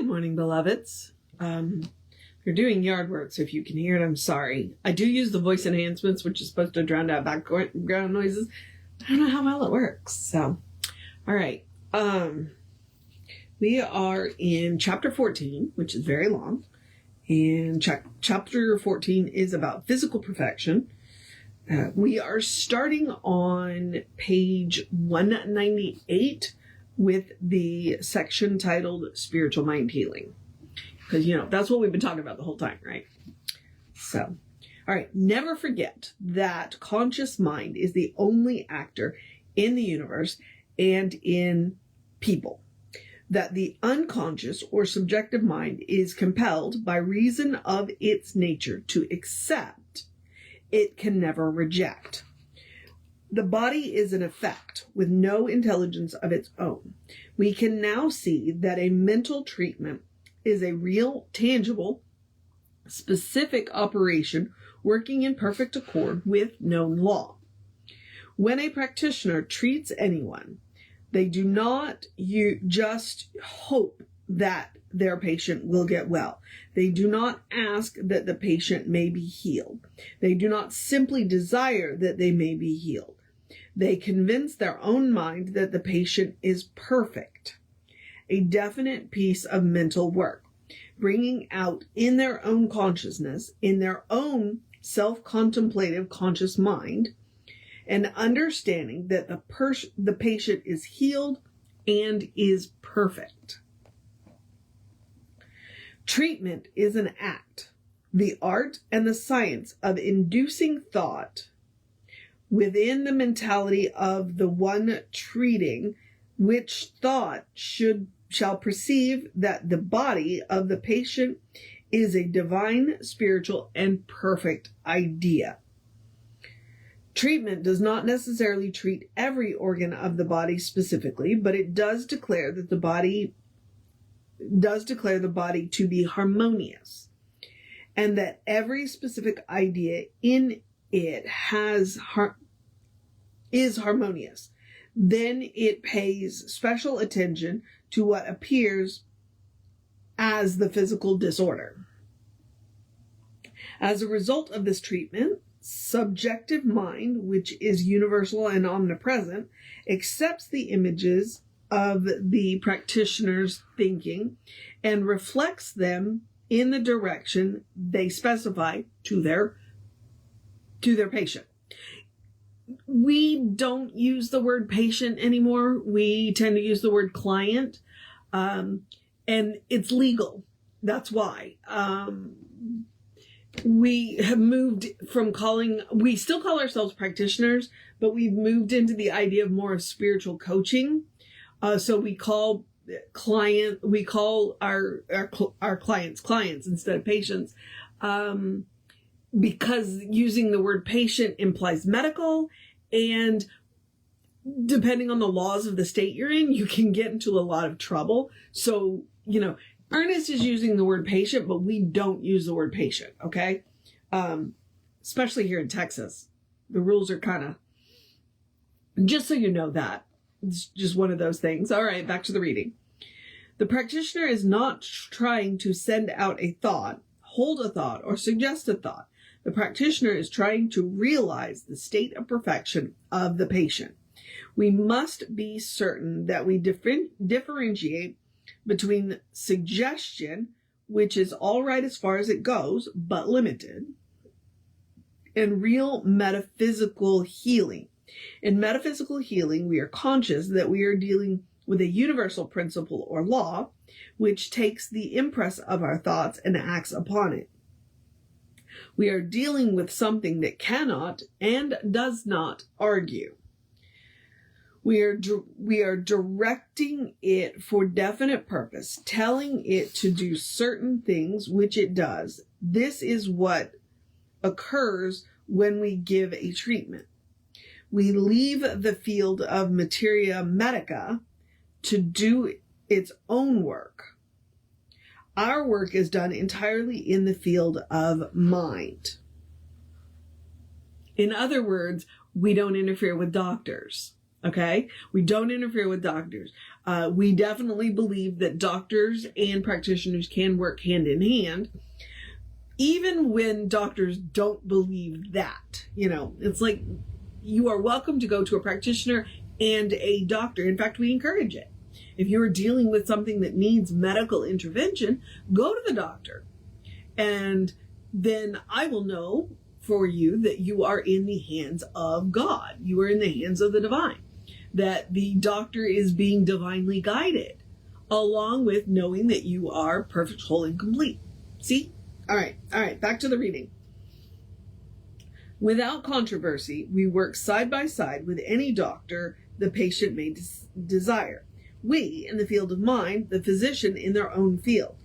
Good morning, beloveds. We're doing yard work, so if you can hear it, I'm sorry. I do use the voice enhancements, which is supposed to drown out background noises. I don't know how well it works. So, all right. We are in chapter 14, which is very long. And chapter 14 is about physical perfection. We are starting on page 198 with the section titled Spiritual Mind Healing. Because, that's what we've been talking about the whole time, right? So, all right. Never forget that conscious mind is the only actor in the universe and in people. That the unconscious or subjective mind is compelled by reason of its nature to accept. It can never reject. The body is an effect with no intelligence of its own. We can now see that a mental treatment is a real, tangible, specific operation working in perfect accord with known law. When a practitioner treats anyone, they do not just hope that their patient will get well. They do not ask that the patient may be healed. They do not simply desire that they may be healed. They convince their own mind that the patient is perfect. A definite piece of mental work, bringing out in their own consciousness, in their own self-contemplative conscious mind, an understanding that the patient is healed and is perfect. Treatment is an act, the art and the science of inducing thought within the mentality of the one treating, which thought shall perceive that the body of the patient is a divine, spiritual, and perfect idea. Treatment does not necessarily treat every organ of the body specifically, but it does declare that the body to be harmonious, and that every specific idea in it is harmonious. Then it pays special attention to what appears as the physical disorder. As a result of this treatment, subjective mind, which is universal and omnipresent, accepts the images of the practitioner's thinking and reflects them in the direction they specify to their patient. We don't use the word patient anymore. We tend to use the word client, and it's legal. That's why. We have moved from we still call ourselves practitioners, but we've moved into the idea of more of spiritual coaching. So we call our clients instead of patients, because using the word patient implies medical, and depending on the laws of the state you're in, you can get into a lot of trouble. So, Ernest is using the word patient, but we don't use the word patient, okay? Especially here in Texas. The rules are kind of, just so you know that. It's just one of those things. All right, back to the reading. The practitioner is not trying to send out a thought, hold a thought, or suggest a thought. The practitioner is trying to realize the state of perfection of the patient. We must be certain that we differentiate between suggestion, which is all right as far as it goes, but limited, and real metaphysical healing. In metaphysical healing, we are conscious that we are dealing with a universal principle or law, which takes the impress of our thoughts and acts upon it. We are dealing with something that cannot and does not argue. We are directing it for definite purpose, telling it to do certain things, which it does. This is what occurs when we give a treatment. We leave the field of materia medica to do its own work. Our work is done entirely in the field of mind. In other words, we don't interfere with doctors. Okay? We don't interfere with doctors. We definitely believe that doctors and practitioners can work hand in hand, even when doctors don't believe that. It's like you are welcome to go to a practitioner and a doctor. In fact, we encourage it. If you're dealing with something that needs medical intervention, go to the doctor. And then I will know for you that you are in the hands of God. You are in the hands of the divine. That the doctor is being divinely guided, along with knowing that you are perfect, whole, and complete. See? All right, back to the reading. Without controversy, we work side by side with any doctor the patient may desire. We, in the field of mind, the physician in their own field.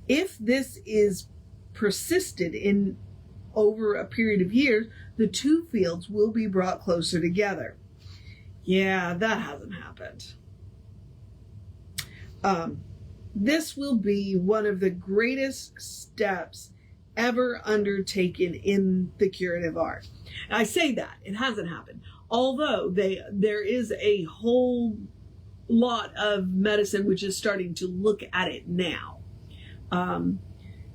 If this is persisted in over a period of years, the two fields will be brought closer together. Yeah, that hasn't happened. This will be one of the greatest steps ever undertaken in the curative art. And I say that, it hasn't happened. Although there is a whole lot of medicine which is starting to look at it now.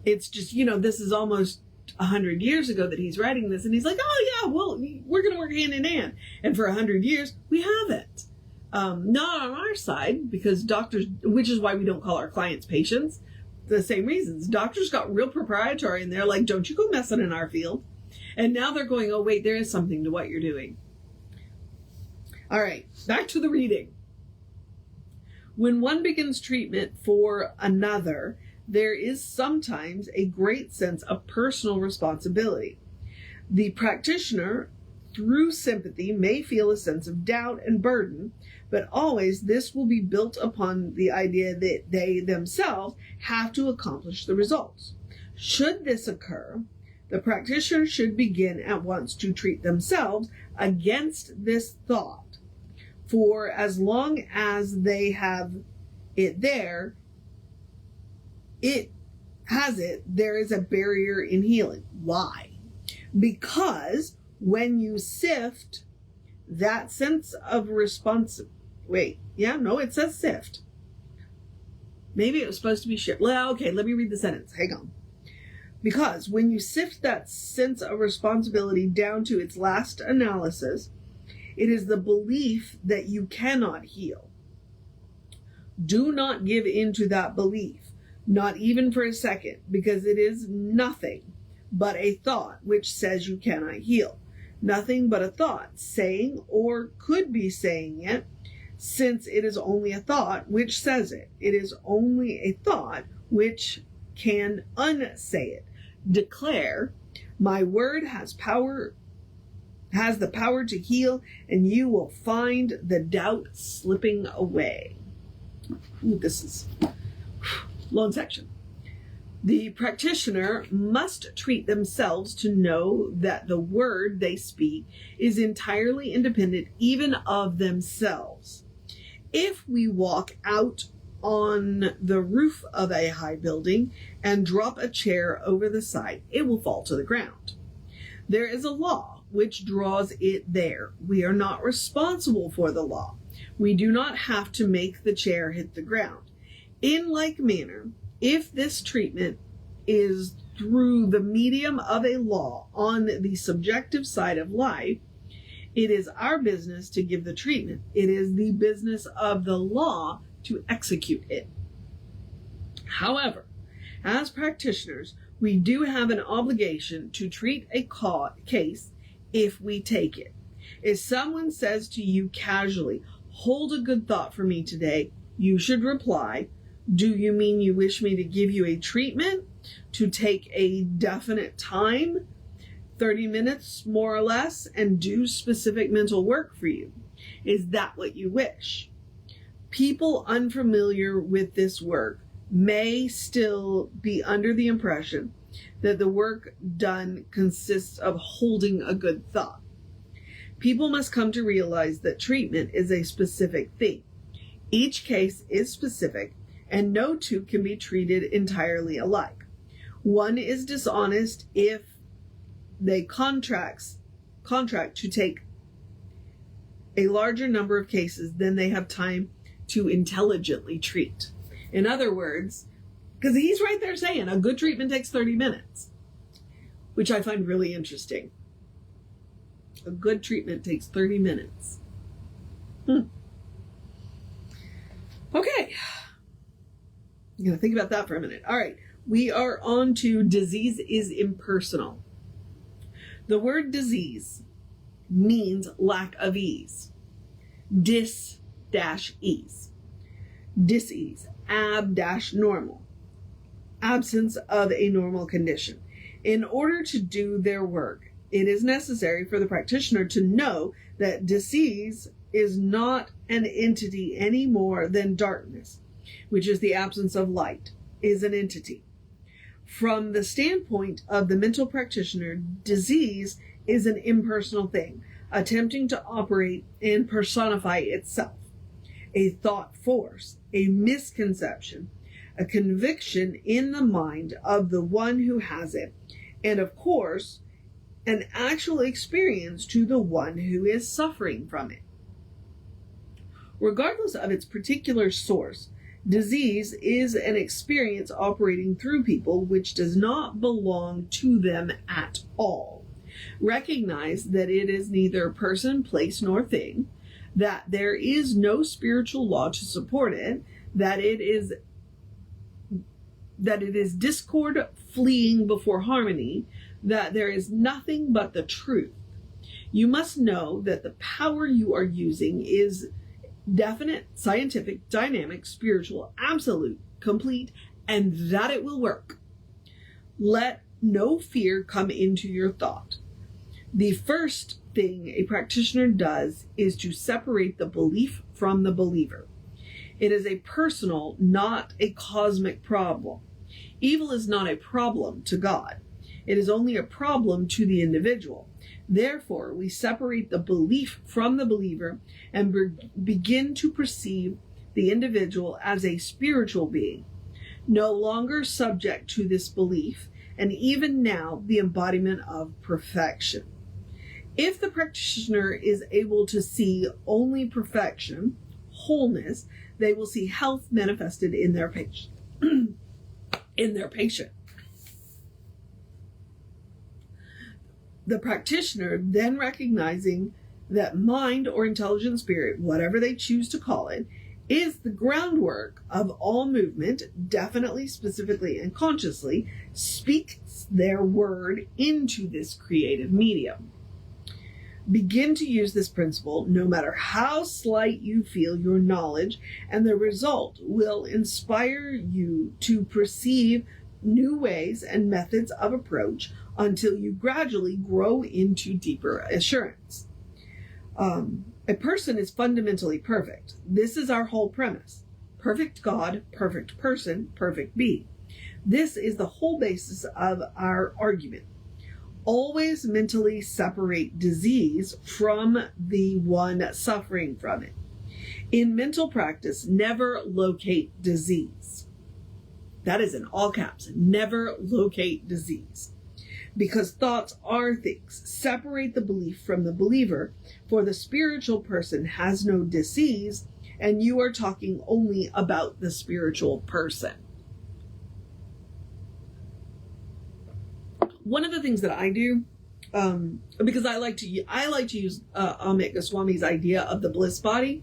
It's just, this is almost 100 years ago that he's writing this, and he's like, oh yeah, well, we're going to work hand in hand. And for 100 years, we haven't. Not on our side, because doctors, which is why we don't call our clients patients, the same reasons. Doctors got real proprietary, and they're like, don't you go messing in our field. And now they're going, oh wait, there is something to what you're doing. All right, back to the reading. When one begins treatment for another, there is sometimes a great sense of personal responsibility. The practitioner, through sympathy, may feel a sense of doubt and burden, but always this will be built upon the idea that they themselves have to accomplish the results. Should this occur, the practitioner should begin at once to treat themselves against this thought. For as long as they have it there, there is a barrier in healing. Why? Because when you sift that sense of it says sift. Maybe it was supposed to be shift. Well, okay, let me read the sentence. Hang on. Because when you sift that sense of responsibility down to its last analysis, it is the belief that you cannot heal. Do not give in to that belief, not even for a second, because it is nothing but a thought which says you cannot heal. Nothing but a thought, saying or could be saying it, since it is only a thought which says it. It is only a thought which can unsay it. Declare, my word has the power to heal, and you will find the doubt slipping away. Ooh, this is long section. The practitioner must treat themselves to know that the word they speak is entirely independent even of themselves. If we walk out on the roof of a high building and drop a chair over the side, it will fall to the ground. There is a law which draws it there. We are not responsible for the law. We do not have to make the chair hit the ground. In like manner, if this treatment is through the medium of a law on the subjective side of life, it is our business to give the treatment. It is the business of the law to execute it. However, as practitioners, we do have an obligation to treat a case if we take it. If someone says to you casually, hold a good thought for me today, you should reply, do you mean you wish me to give you a treatment to take a definite time, 30 minutes more or less, and do specific mental work for you? Is that what you wish? People unfamiliar with this work may still be under the impression that the work done consists of holding a good thought. People must come to realize that treatment is a specific thing. Each case is specific, and no two can be treated entirely alike. One is dishonest if they contract to take a larger number of cases than they have time to intelligently treat. In other words, because he's right there saying a good treatment takes 30 minutes, which I find really interesting. A good treatment takes 30 minutes. Okay. I'm going to think about that for a minute. All right. We are on to disease is impersonal. The word disease means lack of ease. Dis-ease. Dis-ease. Ab-normal. Absence of a normal condition. In order to do their work, it is necessary for the practitioner to know that disease is not an entity any more than darkness, which is the absence of light, is an entity. From the standpoint of the mental practitioner, disease is an impersonal thing, attempting to operate and personify itself. A thought force, a misconception, a conviction in the mind of the one who has it, and of course, an actual experience to the one who is suffering from it. Regardless of its particular source, disease is an experience operating through people which does not belong to them at all. Recognize that it is neither person, place, nor thing, that there is no spiritual law to support it, that it is discord fleeing before harmony, that there is nothing but the truth. You must know that the power you are using is definite, scientific, dynamic, spiritual, absolute, complete, and that it will work. Let no fear come into your thought. The first thing a practitioner does is to separate the belief from the believer. It is a personal, not a cosmic problem. Evil is not a problem to God. It is only a problem to the individual. Therefore, we separate the belief from the believer and begin to perceive the individual as a spiritual being, no longer subject to this belief, and even now the embodiment of perfection. If the practitioner is able to see only perfection, wholeness, they will see health manifested in their patient. The practitioner then recognizing that mind or intelligent spirit, whatever they choose to call it, is the groundwork of all movement, definitely, specifically, and consciously, speaks their word into this creative medium. Begin to use this principle no matter how slight you feel your knowledge, and the result will inspire you to perceive new ways and methods of approach until you gradually grow into deeper assurance. A person is fundamentally perfect. This is our whole premise. Perfect God, perfect person, perfect being. This is the whole basis of our argument. Always mentally separate disease from the one suffering from it. In mental practice, never locate disease. That is in all caps. Never locate disease. Because thoughts are things. Separate the belief from the believer, for the spiritual person has no disease, and you are talking only about the spiritual person. One of the things that I do, because I like to use Amit Goswami's idea of the bliss body.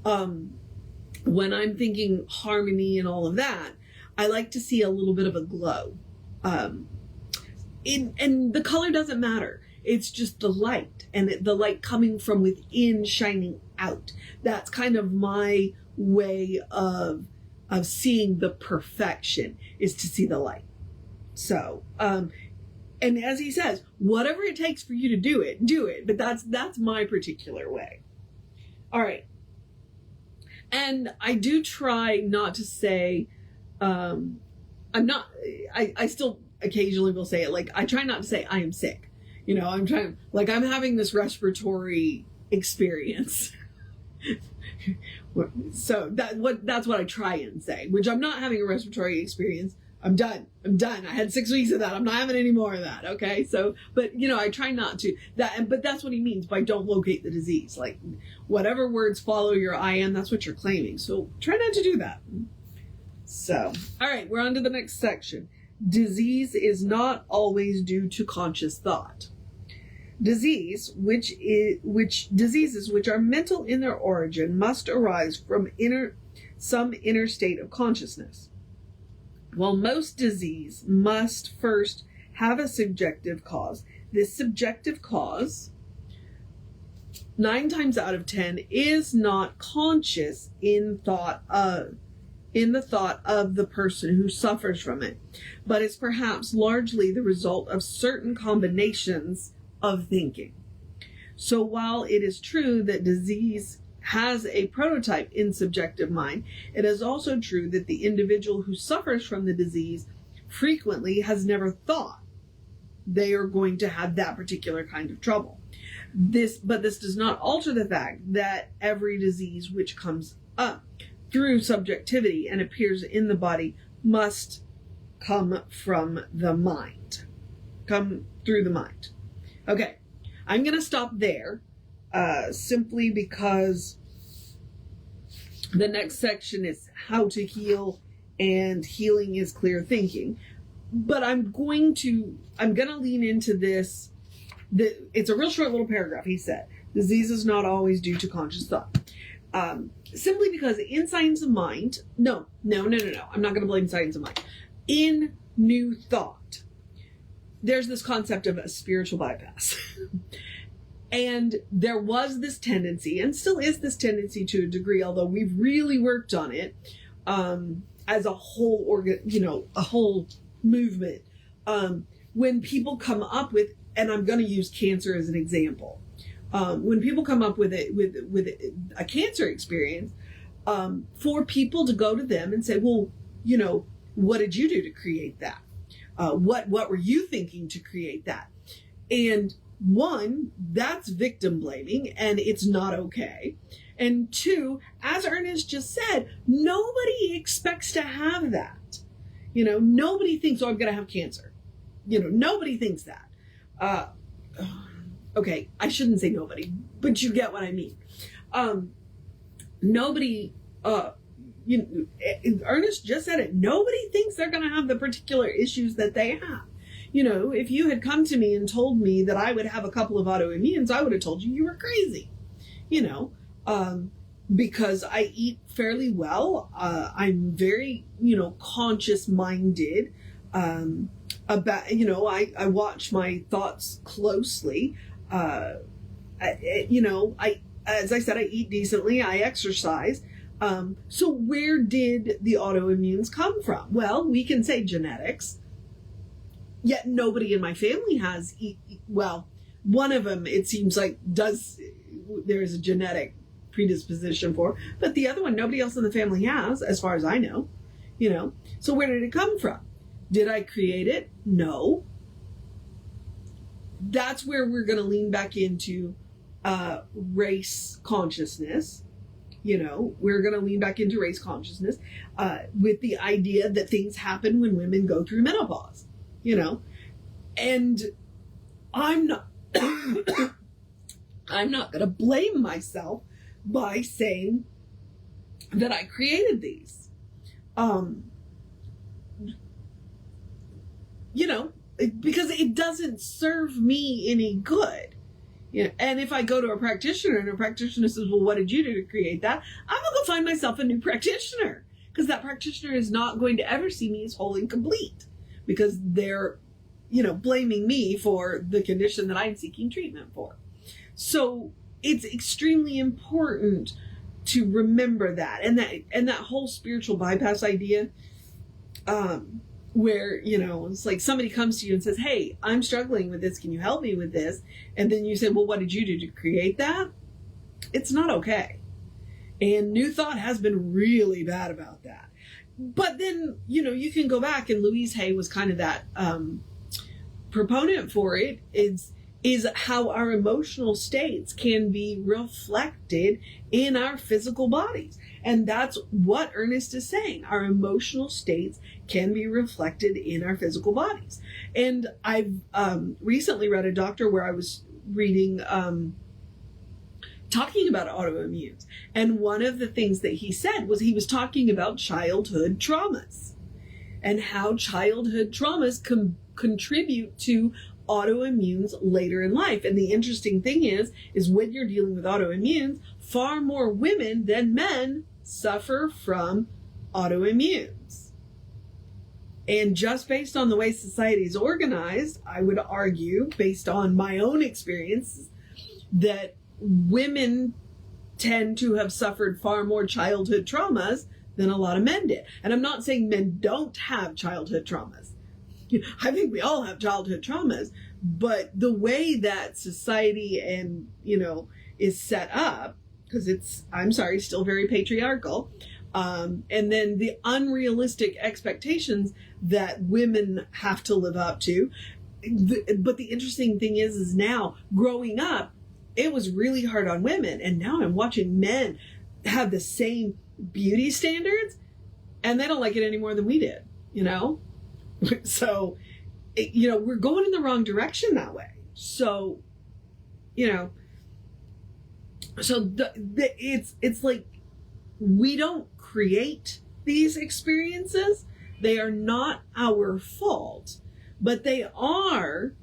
When I'm thinking harmony and all of that, I like to see a little bit of a glow. And the color doesn't matter. It's just the light, and the light coming from within shining out. That's kind of my way of seeing the perfection, is to see the light. So, and as he says, whatever it takes for you to do it. But that's my particular way. All right. And I do try not to say, I still occasionally will say it. Like, I try not to say I am sick. You know, I'm having this respiratory experience. So that's what I try and say, which I'm not having a respiratory experience. I'm done. I had 6 weeks of that. I'm not having any more of that. Okay. So, but I try not to but that's what he means by don't locate the disease. Like whatever words follow your I am, that's what you're claiming. So try not to do that. So, all right, we're on to the next section. Disease is not always due to conscious thought. Diseases which are mental in their origin must arise from some inner state of consciousness. While most disease must first have a subjective cause, this subjective cause, 9 times out of 10, is not conscious in the thought of the person who suffers from it, but is perhaps largely the result of certain combinations of thinking. So while it is true that disease has a prototype in subjective mind, it is also true that the individual who suffers from the disease frequently has never thought they are going to have that particular kind of trouble. But this does not alter the fact that every disease which comes up through subjectivity and appears in the body must come from the mind. Come through the mind. Okay, I'm going to stop there. Simply because the next section is how to heal, and healing is clear thinking. But I'm going to lean into this. It's a real short little paragraph. He said, disease is not always due to conscious thought. Simply because in science of mind, no. I'm not going to blame science of mind. In New Thought, there's this concept of a spiritual bypass. And there was this tendency, and still is this tendency to a degree, although we've really worked on it as a whole a whole movement. When people come up with, and I'm going to use cancer as an example, when people come up with a cancer experience, for people to go to them and say, well, what did you do to create that? What were you thinking to create that? And one, that's victim blaming, and it's not okay. And two, as Ernest just said, nobody expects to have that. Nobody thinks, oh, I'm going to have cancer. Nobody thinks that. Okay, I shouldn't say nobody, but you get what I mean. Nobody, Ernest just said it. Nobody thinks they're going to have the particular issues that they have. If you had come to me and told me that I would have a couple of autoimmunes, I would have told you were crazy, because I eat fairly well. I'm very, conscious minded, about, I watch my thoughts closely. As I said, I eat decently, I exercise. So where did the autoimmunes come from? Well, we can say genetics. Yet nobody in my family has, well, one of them, it seems like, there is a genetic predisposition for, but the other one, nobody else in the family has, as far as I know, So where did it come from? Did I create it? No. That's where we're going to lean back into race consciousness. We're going to lean back into race consciousness with the idea that things happen when women go through menopause. And I'm not I'm not going to blame myself by saying that I created these. Because it doesn't serve me any good. And if I go to a practitioner and a practitioner says, well, what did you do to create that? I'm going to go find myself a new practitioner, because that practitioner is not going to ever see me as whole and complete, because they're, blaming me for the condition that I'm seeking treatment for. So it's extremely important to remember that. And that whole spiritual bypass idea, where, it's like somebody comes to you and says, hey, I'm struggling with this. Can you help me with this? And then you say, well, what did you do to create that? It's not okay. And New Thought has been really bad about that. But then, you can go back, and Louise Hay was kind of that proponent for it, is how our emotional states can be reflected in our physical bodies. And that's what Ernest is saying. Our emotional states can be reflected in our physical bodies. And I've recently read a doctor where I was reading, talking about autoimmunes. And one of the things that he said was he was talking about childhood traumas and how childhood traumas contribute to autoimmunes later in life. And the interesting thing is when you're dealing with autoimmunes, far more women than men suffer from autoimmunes. And just based on the way society is organized, I would argue, based on my own experience, that women tend to have suffered far more childhood traumas than a lot of men did. And I'm not saying men don't have childhood traumas. I think we all have childhood traumas, but the way that society and, is set up, because it's, I'm sorry, still very patriarchal, and then the unrealistic expectations that women have to live up to. But the interesting thing is now growing up, it was really hard on women. And now I'm watching men have the same beauty standards and they don't like it any more than we did, So, we're going in the wrong direction that way. So, it's like we don't create these experiences. They are not our fault, but they are,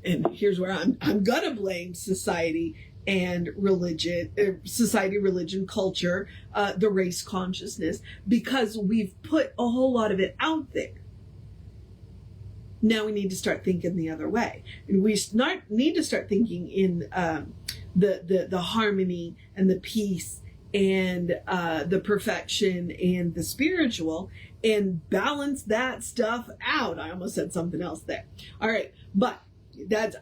and here's where I'm gonna blame society and religion, religion, culture, the race consciousness, because we've put a whole lot of it out there. Now we need to start thinking the other way. And we need to start thinking in the harmony and the peace and the perfection and the spiritual, and balance that stuff out. I almost said something else there. All right, but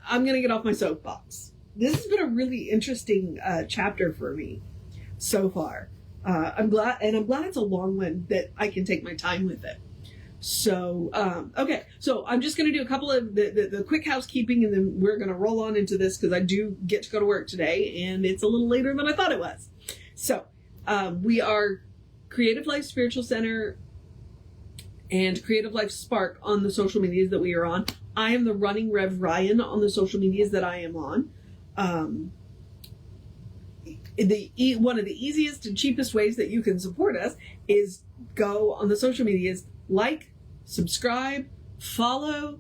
I'm going to get off my soapbox. This has been a really interesting chapter for me so far. I'm glad it's a long one that I can take my time with it. So, okay. So I'm just going to do a couple of the quick housekeeping, and then we're going to roll on into this because I do get to go to work today and it's a little later than I thought it was. So, we are Creative Life Spiritual Center and Creative Life Spark on the social medias that we are on. I am the Running Rev Ryan on the social medias that I am on. One of the easiest and cheapest ways that you can support us is go on the social medias, like, subscribe, follow,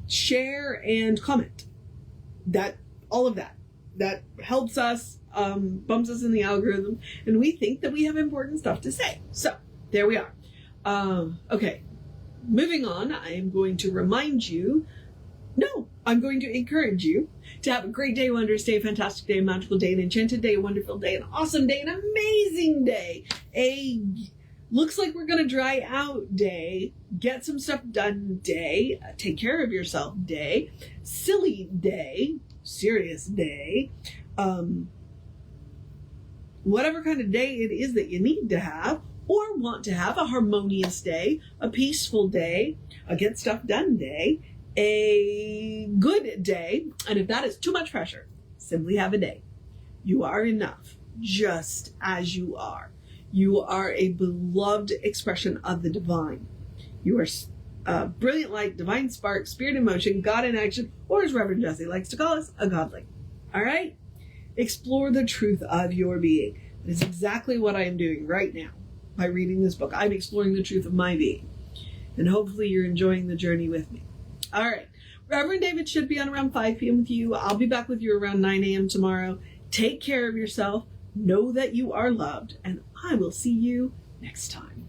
share, and comment. All of that helps us, bumps us in the algorithm, and we think that we have important stuff to say. So there we are. Okay, moving on. I'm going to encourage you to have a great day, wondrous day, fantastic day, a magical day, an enchanted day, a wonderful day, an awesome day, an amazing day, looks like we're going to dry out day, get some stuff done day, take care of yourself day, silly day, serious day, whatever kind of day it is that you need to have or want to have, a harmonious day, a peaceful day, a get stuff done day, a good day. And if that is too much pressure, simply have a day. You are enough just as you are. You are a beloved expression of the divine. You are brilliant light, divine spark, spirit in motion, God in action, or as Reverend Jesse likes to call us, a godling. All right? Explore the truth of your being. That is exactly what I am doing right now by reading this book. I'm exploring the truth of my being. And hopefully you're enjoying the journey with me. All right. Reverend David should be on around 5 p.m. with you. I'll be back with you around 9 a.m. tomorrow. Take care of yourself. Know that you are loved, and I will see you next time.